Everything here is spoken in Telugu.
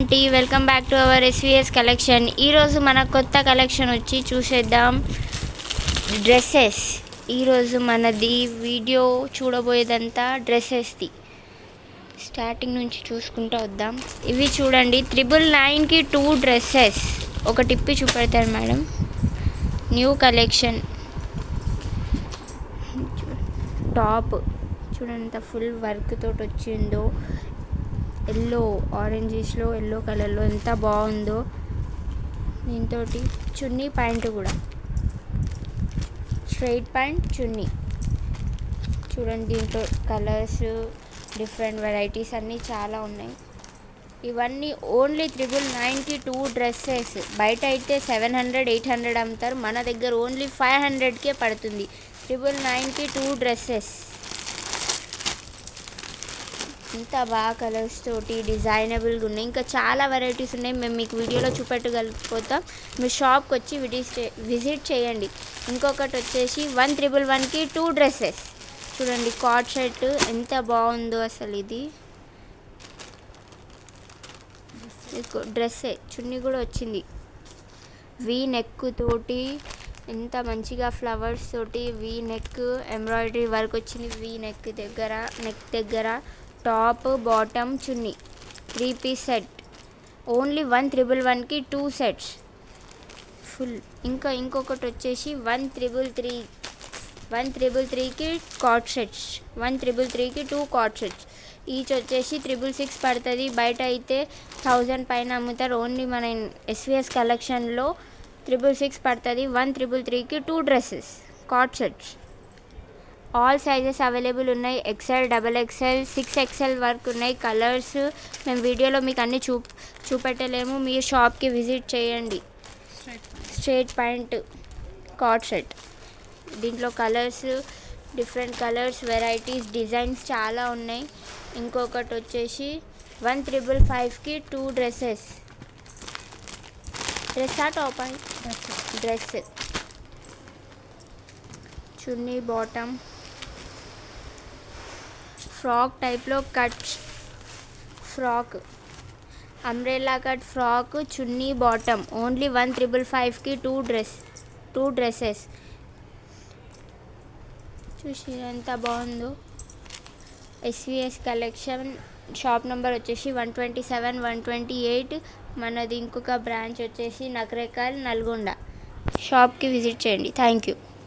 Welcome back to our SVS collection. ఈరోజు మన కొత్త కలెక్షన్ వచ్చి చూసేద్దాం డ్రెస్సెస్. ఈరోజు మనది వీడియో చూడబోయేదంతా డ్రెస్సెస్ది. స్టార్టింగ్ నుంచి చూసుకుంటూ వద్దాం. ఇవి చూడండి 999కి 2 డ్రెస్సెస్. ఒక టిప్పి చూపెడతారు మేడం. New collection. టాప్ చూడండి ఎంత ఫుల్ వర్క్ తోటి వచ్చిందో. ఎల్లో ఆరెంజెస్లో ఎల్లో కలర్లో ఎంత బాగుందో. దీంతో చున్నీ ప్యాంట్ కూడా స్ట్రైట్ ప్యాంట్ చున్నీ చూడండి. దీంట్లో కలర్స్ డిఫరెంట్ వెరైటీస్ అన్నీ చాలా ఉన్నాయి. ఇవన్నీ ఓన్లీ 999కి 2 డ్రెస్సెస్. బయట అయితే 700-800 అమ్ముతారు. మన దగ్గర ఓన్లీ 500కే పడుతుంది. 999కి 2 డ్రెస్సెస్. ఇంత బాగా కలర్స్ తోటి డిజైనబుల్గా ఉన్నాయి. ఇంకా చాలా వెరైటీస్ ఉన్నాయి. మేము మీకు వీడియోలో చూపెట్టగలిగిపోతాం. మీరు షాప్కి వచ్చి విజిట్ చేయండి. ఇంకొకటి వచ్చేసి 1111కి 2 డ్రెస్సెస్. చూడండి కార్డ్ షర్ట్ ఎంత బాగుందో అసలు. ఇది డ్రెస్సే చున్నీ కూడా వచ్చింది. వీ నెక్ తోటి ఎంత మంచిగా ఫ్లవర్స్ తోటి వీ నెక్ ఎంబ్రాయిడరీ వర్క్ వచ్చింది. వీ నెక్ దగ్గర top bottom chunni 3 piece set. Only 1111కి 2 సెట్స్ ఫుల్. ఇంకొకటి వచ్చేసి 1333కి కార్డ్ సెట్స్. 1333కి 2 కార్డ్ సెట్స్. ఈచ్ వచ్చేసి 666 పడుతుంది. బయట అయితే 1000 పైన అమ్ముతారు. ఓన్లీ మన ఎస్విఎస్ కలెక్షన్లో 666 పడుతుంది. 1333కి 2 dresses card sets. All sizes available ఉన్నాయి. XL, XXL, 6XL వరకు ఉన్నాయి. కలర్స్ మేము వీడియోలో మీకు అన్నీ చూపెట్టలేము. మీరు షాప్కి విజిట్ చేయండి. Straight pant cord set. దీంట్లో colours different colours varieties designs చాలా ఉన్నాయి. ఇంకొకటి వచ్చేసి 1555కి 2 dresses. Top and dress chunni bottom frock టైప్లో cut frock umbrella cut frock chunni bottom. Only 1555కి 2 డ్రెస్సెస్. చూసి ఎంత బాగుందో. SVS collection. షాప్ నెంబర్ వచ్చేసి 127, 128. మనది ఇంకొక బ్రాంచ్ వచ్చేసి నకరేకల్, నల్గొండ. షాప్కి విజిట్ చేయండి. Thank you.